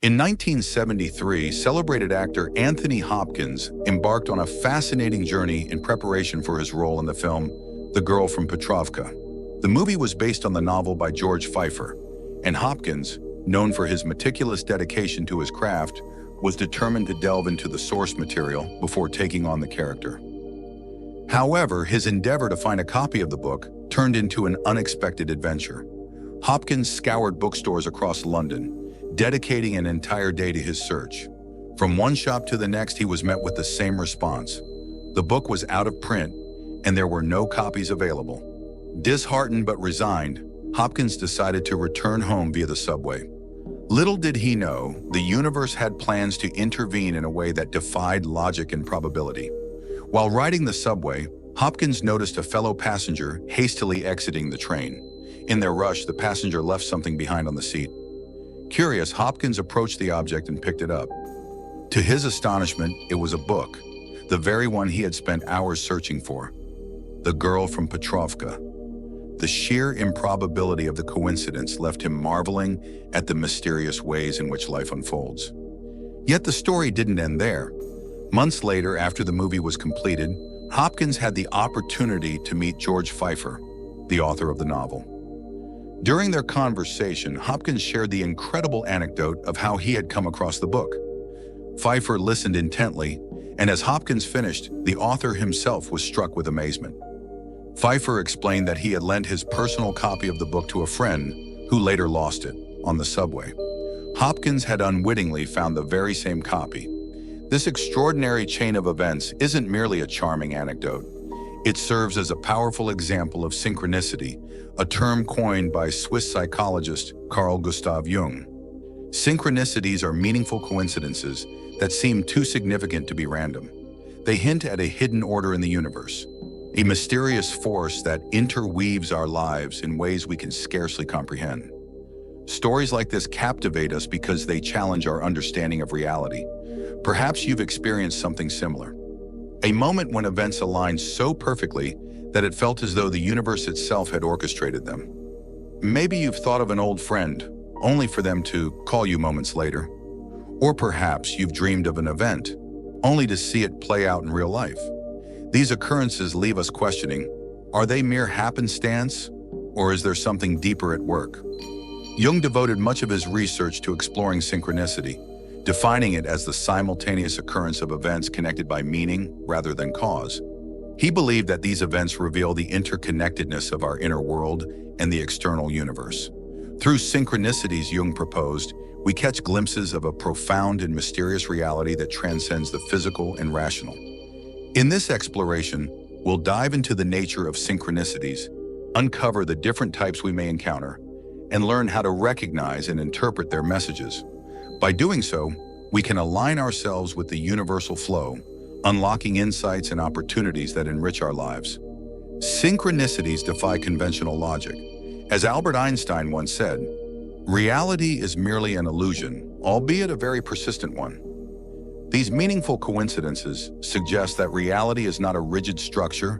In 1973, celebrated actor Anthony Hopkins embarked on a fascinating journey in preparation for his role in the film The Girl from Petrovka. The movie was based on the novel by George Feifer, and Hopkins, known for his meticulous dedication to his craft, was determined to delve into the source material before taking on the character. However, his endeavor to find a copy of the book turned into an unexpected adventure. Hopkins scoured bookstores across London, dedicating an entire day to his search. From one shop to the next, he was met with the same response. The book was out of print, and there were no copies available. Disheartened but resigned, Hopkins decided to return home via the subway. Little did he know, the universe had plans to intervene in a way that defied logic and probability. While riding the subway, Hopkins noticed a fellow passenger hastily exiting the train. In their rush, the passenger left something behind on the seat. Curious, Hopkins approached the object and picked it up. To his astonishment, it was a book, the very one he had spent hours searching for. The Girl from Petrovka. The sheer improbability of the coincidence left him marveling at the mysterious ways in which life unfolds. Yet the story didn't end there. Months later, after the movie was completed, Hopkins had the opportunity to meet George Feifer, the author of the novel. During their conversation, Hopkins shared the incredible anecdote of how he had come across the book. Feifer listened intently, and as Hopkins finished, the author himself was struck with amazement. Feifer explained that he had lent his personal copy of the book to a friend who later lost it on the subway. Hopkins had unwittingly found the very same copy. This extraordinary chain of events isn't merely a charming anecdote. It serves as a powerful example of synchronicity, a term coined by Swiss psychologist Carl Gustav Jung. Synchronicities are meaningful coincidences that seem too significant to be random. They hint at a hidden order in the universe, a mysterious force that interweaves our lives in ways we can scarcely comprehend. Stories like this captivate us because they challenge our understanding of reality. Perhaps you've experienced something similar. A moment when events aligned so perfectly that it felt as though the universe itself had orchestrated them. Maybe you've thought of an old friend, only for them to call you moments later. Or perhaps you've dreamed of an event, only to see it play out in real life. These occurrences leave us questioning, are they mere happenstance, or is there something deeper at work? Jung devoted much of his research to exploring synchronicity, defining it as the simultaneous occurrence of events connected by meaning rather than cause. He believed that these events reveal the interconnectedness of our inner world and the external universe. Through synchronicities, Jung proposed, we catch glimpses of a profound and mysterious reality that transcends the physical and rational. In this exploration, we'll dive into the nature of synchronicities, uncover the different types we may encounter, and learn how to recognize and interpret their messages. By doing so, we can align ourselves with the universal flow, unlocking insights and opportunities that enrich our lives. Synchronicities defy conventional logic. As Albert Einstein once said, reality is merely an illusion, albeit a very persistent one. These meaningful coincidences suggest that reality is not a rigid structure,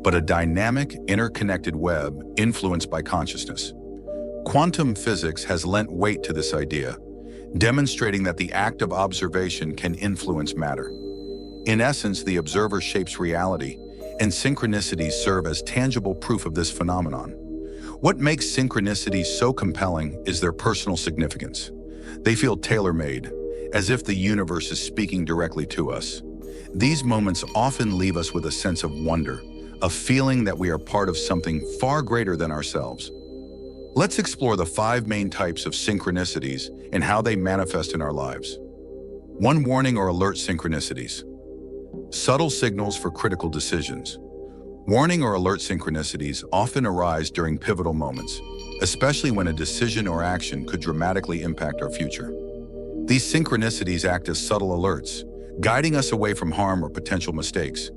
but a dynamic, interconnected web influenced by consciousness. Quantum physics has lent weight to this idea, demonstrating that the act of observation can influence matter. In essence, the observer shapes reality, and synchronicities serve as tangible proof of this phenomenon. What makes synchronicities so compelling is their personal significance. They feel tailor-made, as if the universe is speaking directly to us. These moments often leave us with a sense of wonder, a feeling that we are part of something far greater than ourselves. Let's explore the 5 main types of synchronicities and how they manifest in our lives. 1. Warning or alert synchronicities. Subtle signals for critical decisions. Warning or alert synchronicities often arise during pivotal moments, especially when a decision or action could dramatically impact our future. These synchronicities act as subtle alerts, guiding us away from harm or potential mistakes.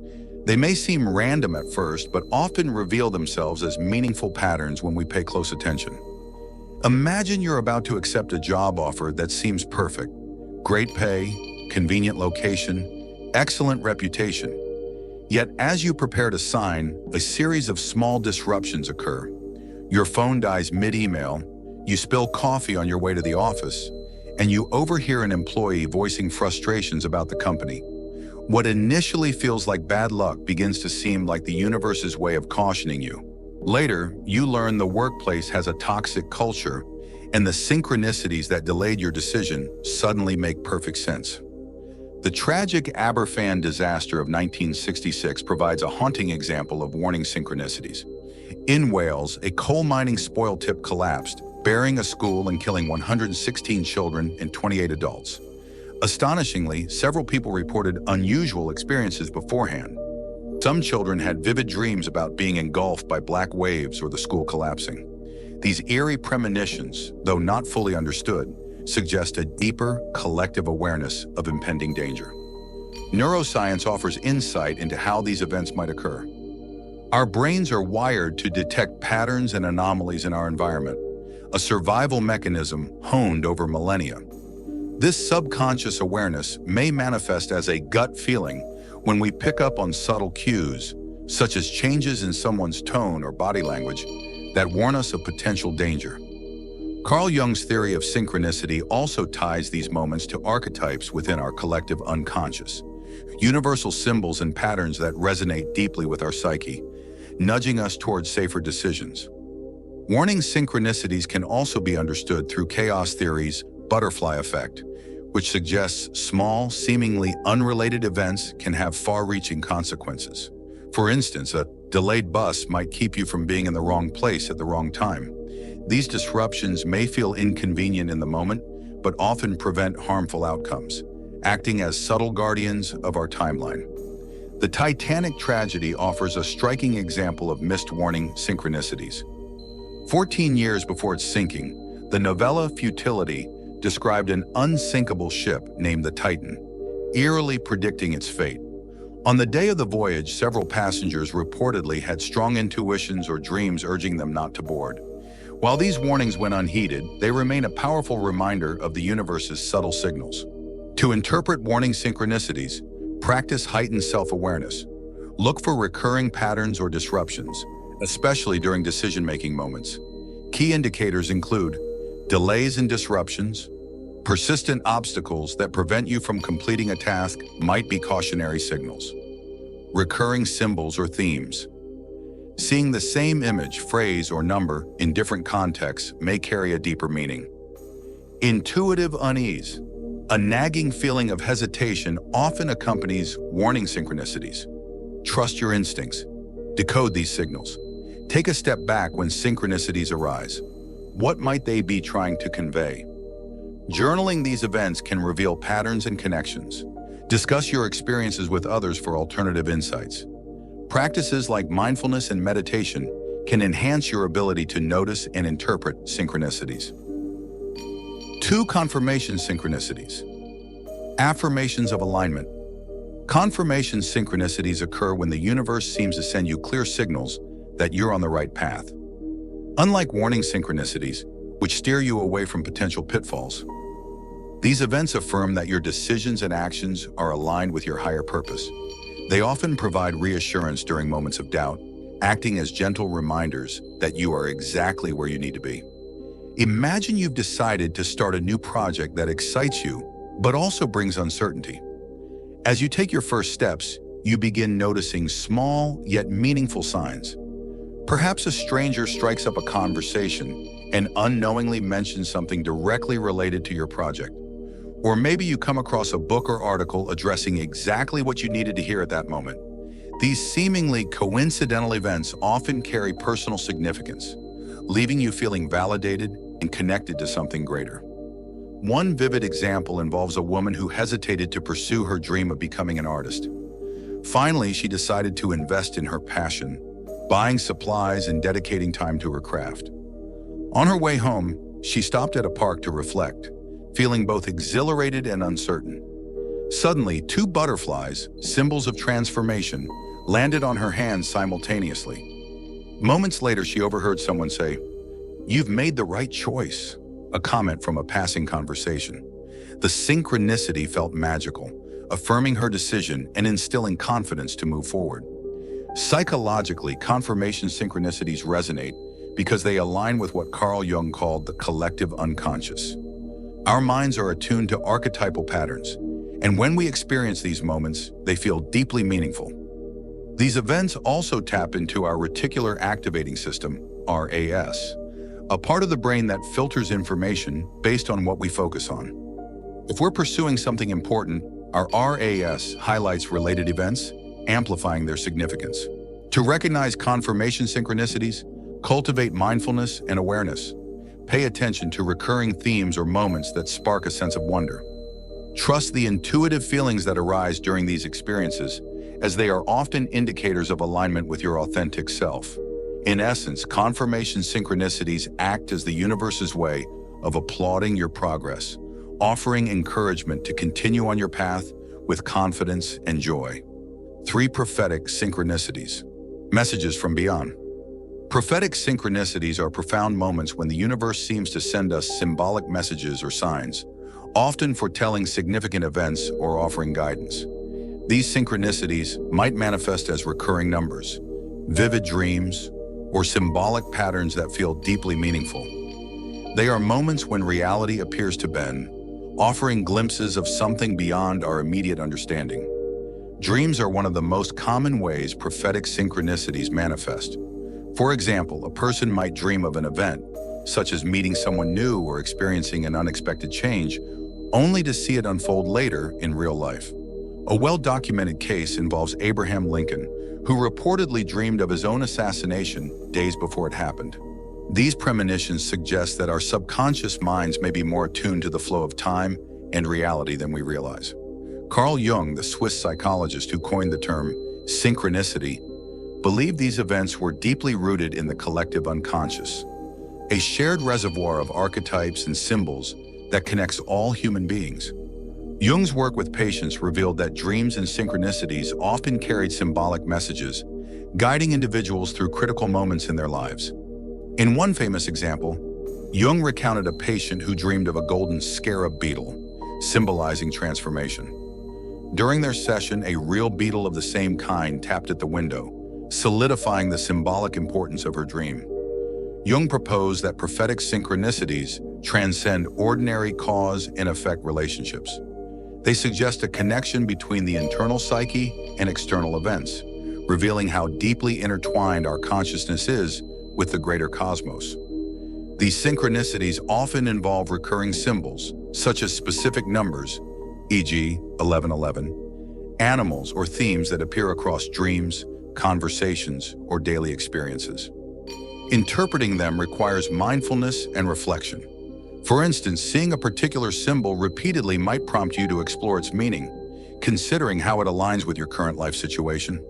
They may seem random at first, but often reveal themselves as meaningful patterns when we pay close attention. Imagine you're about to accept a job offer that seems perfect. Great pay, convenient location, excellent reputation. Yet as you prepare to sign, a series of small disruptions occur. Your phone dies mid-email, you spill coffee on your way to the office, and you overhear an employee voicing frustrations about the company. What initially feels like bad luck begins to seem like the universe's way of cautioning you. Later, you learn the workplace has a toxic culture, and the synchronicities that delayed your decision suddenly make perfect sense. The tragic Aberfan disaster of 1966 provides a haunting example of warning synchronicities. In Wales, a coal mining spoil tip collapsed, burying a school and killing 116 children and 28 adults. Astonishingly, several people reported unusual experiences beforehand. Some children had vivid dreams about being engulfed by black waves or the school collapsing. These eerie premonitions, though not fully understood, suggest a deeper, collective awareness of impending danger. Neuroscience offers insight into how these events might occur. Our brains are wired to detect patterns and anomalies in our environment, a survival mechanism honed over millennia. This subconscious awareness may manifest as a gut feeling when we pick up on subtle cues, such as changes in someone's tone or body language, that warn us of potential danger. Carl Jung's theory of synchronicity also ties these moments to archetypes within our collective unconscious, universal symbols and patterns that resonate deeply with our psyche, nudging us towards safer decisions. Warning synchronicities can also be understood through chaos theory's butterfly effect, which suggests small, seemingly unrelated events can have far-reaching consequences. For instance, a delayed bus might keep you from being in the wrong place at the wrong time. These disruptions may feel inconvenient in the moment, but often prevent harmful outcomes, acting as subtle guardians of our timeline. The Titanic tragedy offers a striking example of missed warning synchronicities. 14 years before its sinking, the novella Futility described an unsinkable ship named the Titan, eerily predicting its fate. On the day of the voyage, several passengers reportedly had strong intuitions or dreams urging them not to board. While these warnings went unheeded, they remain a powerful reminder of the universe's subtle signals. To interpret warning synchronicities, practice heightened self-awareness. Look for recurring patterns or disruptions, especially during decision-making moments. Key indicators include delays and disruptions. Persistent obstacles that prevent you from completing a task might be cautionary signals. Recurring symbols or themes. Seeing the same image, phrase, or number in different contexts may carry a deeper meaning. Intuitive unease. A nagging feeling of hesitation often accompanies warning synchronicities. Trust your instincts. Decode these signals. Take a step back when synchronicities arise. What might they be trying to convey? Journaling these events can reveal patterns and connections. Discuss your experiences with others for alternative insights. Practices like mindfulness and meditation can enhance your ability to notice and interpret synchronicities. 2 confirmation synchronicities. Affirmations of alignment. Confirmation synchronicities occur when the universe seems to send you clear signals that you're on the right path. Unlike warning synchronicities, which steer you away from potential pitfalls, these events affirm that your decisions and actions are aligned with your higher purpose. They often provide reassurance during moments of doubt, acting as gentle reminders that you are exactly where you need to be. Imagine you've decided to start a new project that excites you, but also brings uncertainty. As you take your first steps, you begin noticing small yet meaningful signs. Perhaps a stranger strikes up a conversation and unknowingly mentions something directly related to your project. Or maybe you come across a book or article addressing exactly what you needed to hear at that moment. These seemingly coincidental events often carry personal significance, leaving you feeling validated and connected to something greater. One vivid example involves a woman who hesitated to pursue her dream of becoming an artist. Finally, she decided to invest in her passion, buying supplies and dedicating time to her craft. On her way home, she stopped at a park to reflect, feeling both exhilarated and uncertain. Suddenly, 2 butterflies, symbols of transformation, landed on her hands simultaneously. Moments later, she overheard someone say, "You've made the right choice," a comment from a passing conversation. The synchronicity felt magical, affirming her decision and instilling confidence to move forward. Psychologically, confirmation synchronicities resonate because they align with what Carl Jung called the collective unconscious. Our minds are attuned to archetypal patterns, and when we experience these moments, they feel deeply meaningful. These events also tap into our reticular activating system, RAS, a part of the brain that filters information based on what we focus on. If we're pursuing something important, our RAS highlights related events, amplifying their significance. To recognize confirmation synchronicities, cultivate mindfulness and awareness. Pay attention to recurring themes or moments that spark a sense of wonder. Trust the intuitive feelings that arise during these experiences, as they are often indicators of alignment with your authentic self. In essence, confirmation synchronicities act as the universe's way of applauding your progress, offering encouragement to continue on your path with confidence and joy. 3 prophetic synchronicities. Messages from beyond. Prophetic synchronicities are profound moments when the universe seems to send us symbolic messages or signs, often foretelling significant events or offering guidance. These synchronicities might manifest as recurring numbers, vivid dreams, or symbolic patterns that feel deeply meaningful. They are moments when reality appears to bend, offering glimpses of something beyond our immediate understanding. Dreams are one of the most common ways prophetic synchronicities manifest. For example, a person might dream of an event, such as meeting someone new or experiencing an unexpected change, only to see it unfold later in real life. A well-documented case involves Abraham Lincoln, who reportedly dreamed of his own assassination days before it happened. These premonitions suggest that our subconscious minds may be more attuned to the flow of time and reality than we realize. Carl Jung, the Swiss psychologist who coined the term synchronicity, believed these events were deeply rooted in the collective unconscious, a shared reservoir of archetypes and symbols that connects all human beings. Jung's work with patients revealed that dreams and synchronicities often carried symbolic messages, guiding individuals through critical moments in their lives. In one famous example, Jung recounted a patient who dreamed of a golden scarab beetle, symbolizing transformation. During their session, a real beetle of the same kind tapped at the window, solidifying the symbolic importance of her dream. Jung proposed that prophetic synchronicities transcend ordinary cause and effect relationships. They suggest a connection between the internal psyche and external events, revealing how deeply intertwined our consciousness is with the greater cosmos. These synchronicities often involve recurring symbols, such as specific numbers, e.g. 1111, animals or themes that appear across dreams, conversations, or daily experiences. Interpreting them requires mindfulness and reflection. For instance, seeing a particular symbol repeatedly might prompt you to explore its meaning, considering how it aligns with your current life situation.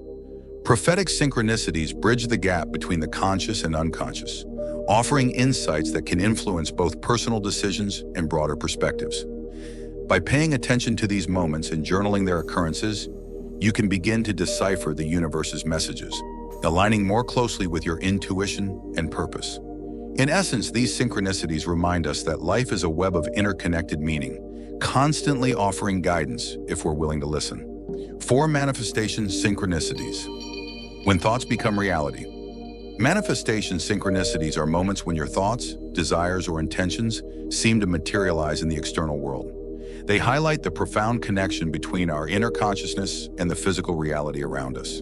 Prophetic synchronicities bridge the gap between the conscious and unconscious, offering insights that can influence both personal decisions and broader perspectives. By paying attention to these moments and journaling their occurrences, you can begin to decipher the universe's messages, aligning more closely with your intuition and purpose. In essence, these synchronicities remind us that life is a web of interconnected meaning, constantly offering guidance if we're willing to listen. 4 manifestation synchronicities. When thoughts become reality. Manifestation synchronicities are moments when your thoughts, desires, or intentions seem to materialize in the external world. They highlight the profound connection between our inner consciousness and the physical reality around us.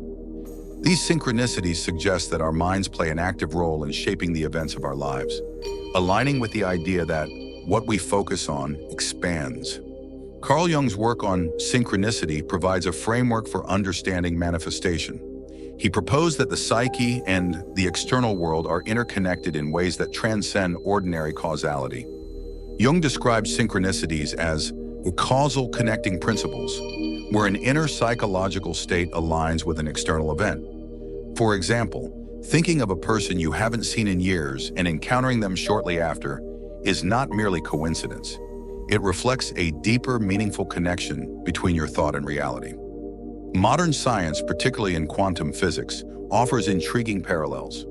These synchronicities suggest that our minds play an active role in shaping the events of our lives, aligning with the idea that what we focus on expands. Carl Jung's work on synchronicity provides a framework for understanding manifestation. He proposed that the psyche and the external world are interconnected in ways that transcend ordinary causality. Jung described synchronicities as causal connecting principles, where an inner psychological state aligns with an external event. For example, thinking of a person you haven't seen in years and encountering them shortly after is not merely coincidence. It reflects a deeper, meaningful connection between your thought and reality. Modern science, particularly in quantum physics, offers intriguing parallels.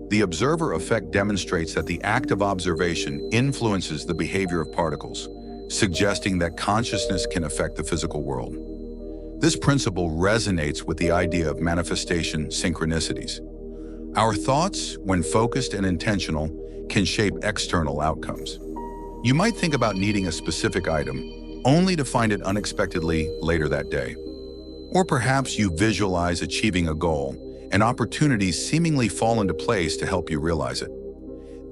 The observer effect demonstrates that the act of observation influences the behavior of particles, suggesting that consciousness can affect the physical world. This principle resonates with the idea of manifestation synchronicities. Our thoughts, when focused and intentional, can shape external outcomes. You might think about needing a specific item, only to find it unexpectedly later that day. Or perhaps you visualize achieving a goal, and opportunities seemingly fall into place to help you realize it.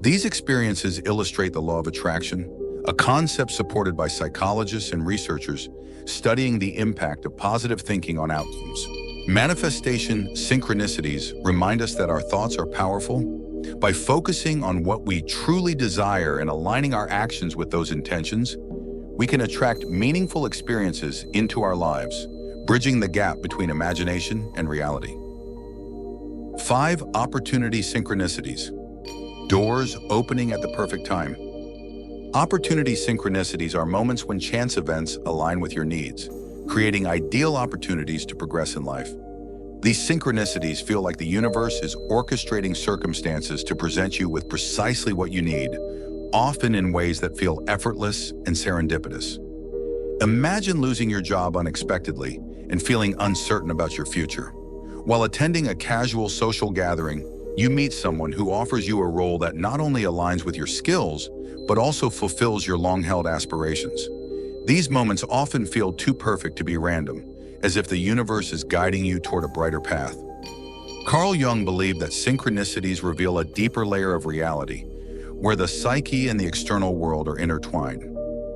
These experiences illustrate the law of attraction, a concept supported by psychologists and researchers studying the impact of positive thinking on outcomes. Manifestation synchronicities remind us that our thoughts are powerful. By focusing on what we truly desire and aligning our actions with those intentions, we can attract meaningful experiences into our lives, bridging the gap between imagination and reality. 5 opportunity synchronicities. Doors opening at the perfect time. Opportunity synchronicities are moments when chance events align with your needs, creating ideal opportunities to progress in life. These synchronicities feel like the universe is orchestrating circumstances to present you with precisely what you need, often in ways that feel effortless and serendipitous. Imagine losing your job unexpectedly and feeling uncertain about your future. While attending a casual social gathering, you meet someone who offers you a role that not only aligns with your skills, but also fulfills your long-held aspirations. These moments often feel too perfect to be random, as if the universe is guiding you toward a brighter path. Carl Jung believed that synchronicities reveal a deeper layer of reality, where the psyche and the external world are intertwined.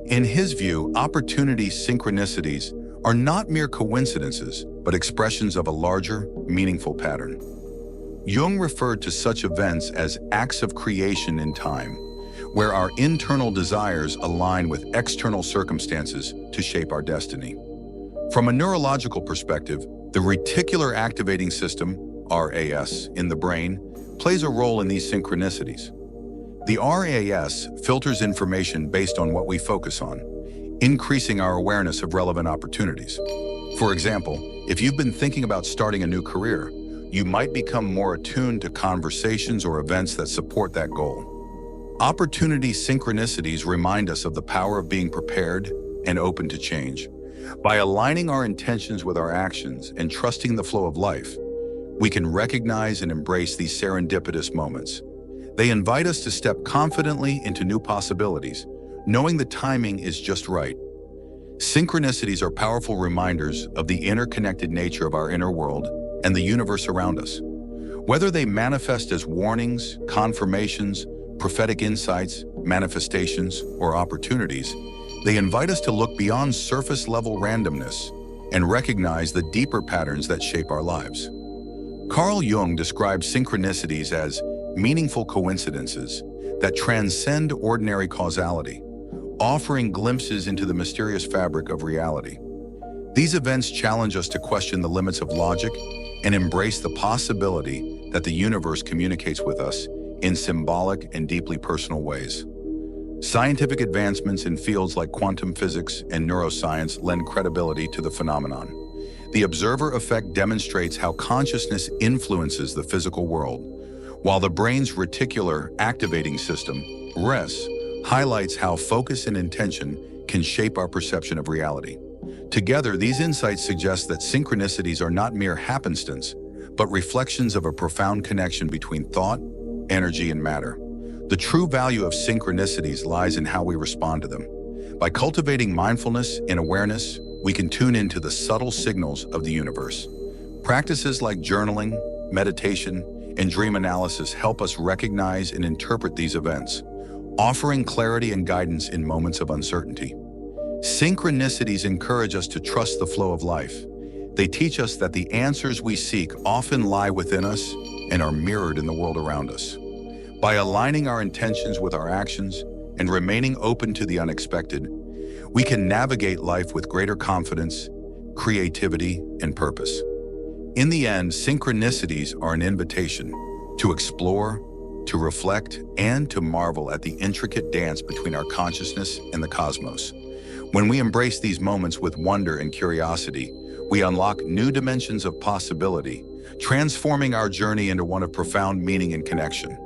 In his view, opportunity synchronicities are not mere coincidences, but expressions of a larger, meaningful pattern. Jung referred to such events as acts of creation in time, where our internal desires align with external circumstances to shape our destiny. From a neurological perspective, the reticular activating system, RAS, in the brain plays a role in these synchronicities. The RAS filters information based on what we focus on, increasing our awareness of relevant opportunities. For example, if you've been thinking about starting a new career, you might become more attuned to conversations or events that support that goal. Opportunity synchronicities remind us of the power of being prepared and open to change. By aligning our intentions with our actions and trusting the flow of life, we can recognize and embrace these serendipitous moments. They invite us to step confidently into new possibilities, knowing the timing is just right. Synchronicities are powerful reminders of the interconnected nature of our inner world and the universe around us. Whether they manifest as warnings, confirmations, prophetic insights, manifestations, or opportunities, they invite us to look beyond surface-level randomness and recognize the deeper patterns that shape our lives. Carl Jung describes synchronicities as meaningful coincidences that transcend ordinary causality, offering glimpses into the mysterious fabric of reality. These events challenge us to question the limits of logic and embrace the possibility that the universe communicates with us in symbolic and deeply personal ways. Scientific advancements in fields like quantum physics and neuroscience lend credibility to the phenomenon. The observer effect demonstrates how consciousness influences the physical world, while the brain's reticular activating system, RAS, highlights how focus and intention can shape our perception of reality. Together, these insights suggest that synchronicities are not mere happenstance, but reflections of a profound connection between thought, energy, and matter. The true value of synchronicities lies in how we respond to them. By cultivating mindfulness and awareness, we can tune into the subtle signals of the universe. Practices like journaling, meditation, and dream analysis help us recognize and interpret these events, offering clarity and guidance in moments of uncertainty. Synchronicities encourage us to trust the flow of life. They teach us that the answers we seek often lie within us and are mirrored in the world around us. By aligning our intentions with our actions and remaining open to the unexpected, we can navigate life with greater confidence, creativity, and purpose. In the end, synchronicities are an invitation to explore, to reflect, and to marvel at the intricate dance between our consciousness and the cosmos. When we embrace these moments with wonder and curiosity, we unlock new dimensions of possibility, transforming our journey into one of profound meaning and connection.